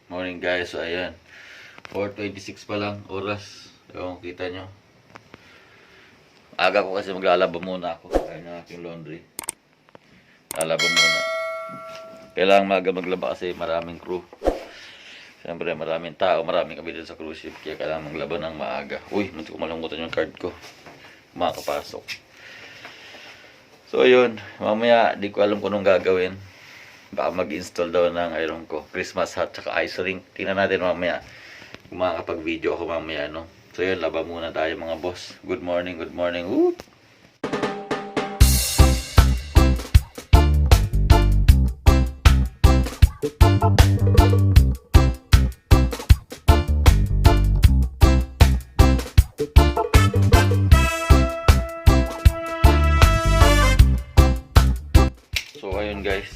Morning guys, so ayan 4:26 pa lang oras. Yung kita nyo, aga ko kasi maglalaba muna ako. Kaya ng aking laundry, lalaba muna. Kailangan maaga maglaba kasi maraming crew. Siyempre maraming tao, maraming kami sa cruise ship. Kaya kailangan maglaba ng maaga. Uy, munti ko malungkutan yung card ko, makakapasok. So ayun, mamaya di ko alam kung anong gagawin. Baka mag-install daw ng iron ko, Christmas hat tsaka ice rink. Tingnan natin mamaya kung makakapag-video ako mamaya, no? So yun, laba muna tayo mga boss. Good morning, good morning. Woo! So ayun guys,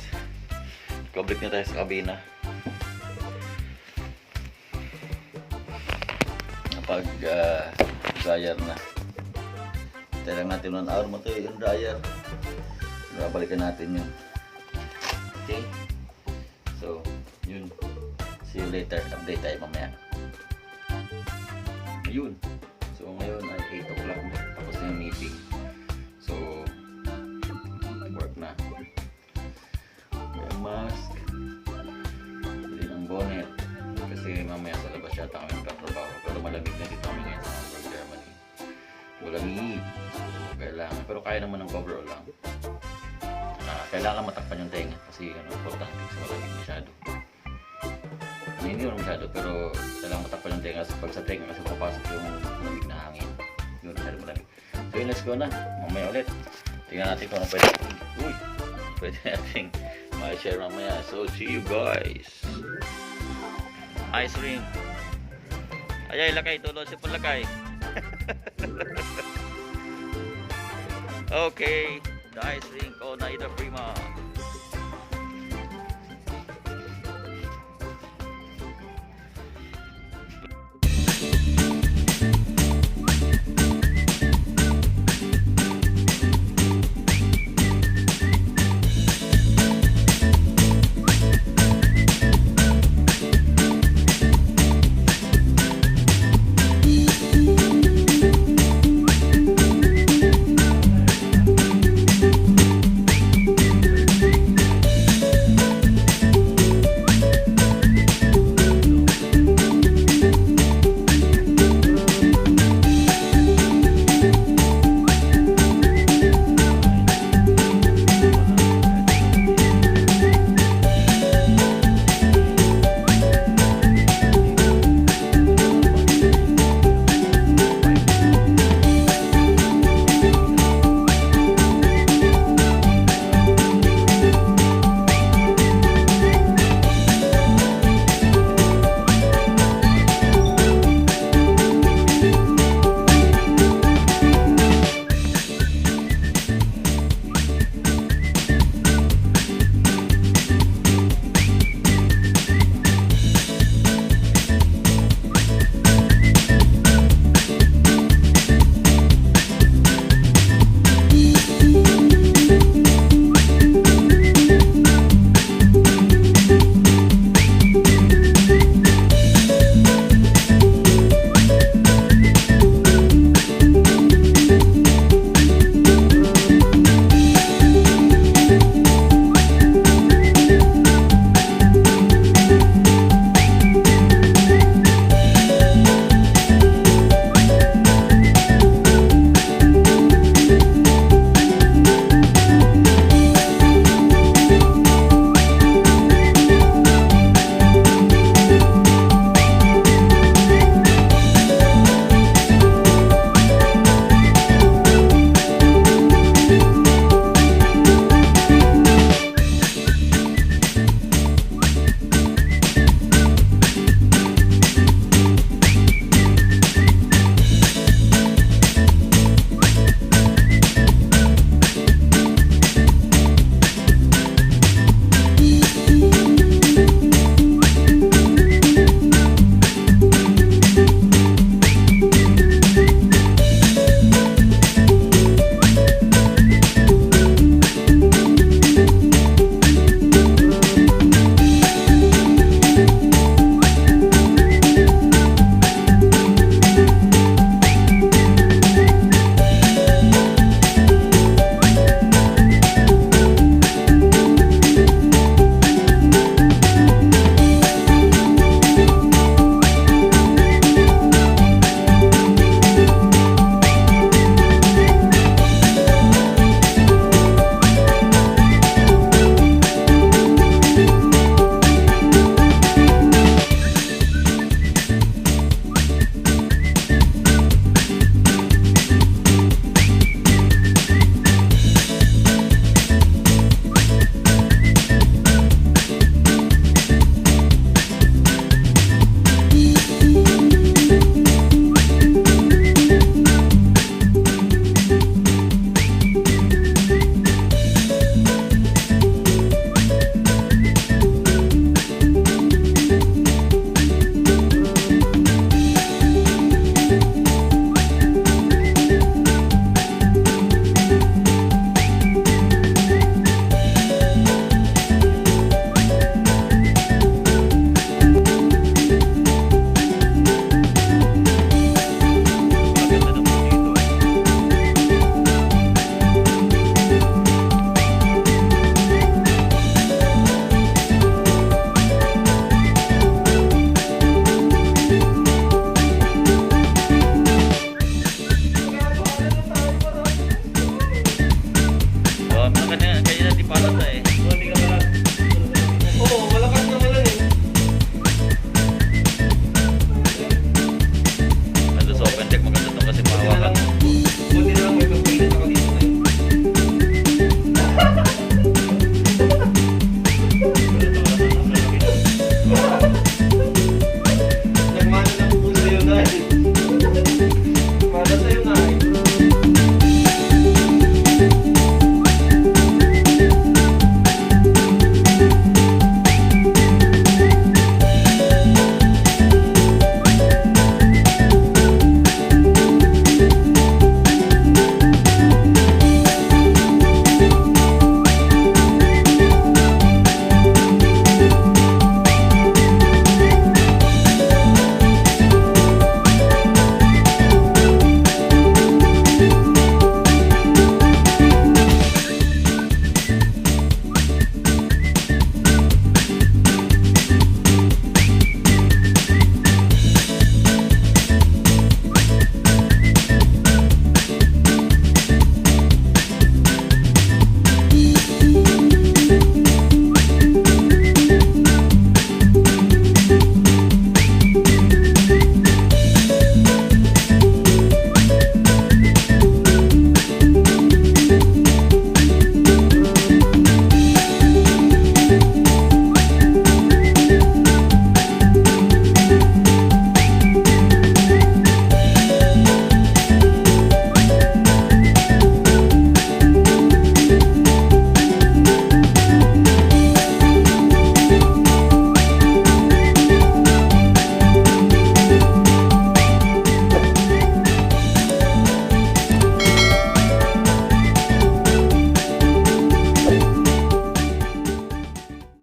kablik na tayo sa kabina. Napag dryer na. Tayo lang natin 1 hour mo to yung dryer. Babalikan natin yun. Okay? So, yun. See you later. Update tayo mamaya. Yun. So ngayon ay 8 o'clock na. Tapos na yung meeting. So, work na. Mask, din ang bonnet kasi mamaya sa labas yata kami magkatrabaho, pero malamig na dito kami ngayon sa Hamburg, Germany. Malamig, kailangan, pero kaya naman ng coverall lang. Kailangan matakpan yung tenga kasi importante kasi malamig masyado. Hindi naman masyado, pero kailangan matakpan yung tenga pag sa tenga kasi papasok yung malamig na hangin. Yun, masyado malamig. So yun, let's go na, mamaya ulit. Tingnan natin kung ano pwede natin may share mamaya. So see you guys. Ice rink. Ayay lakay tulo si Pulakay. Okay, the ice rink. Oh, naida prima.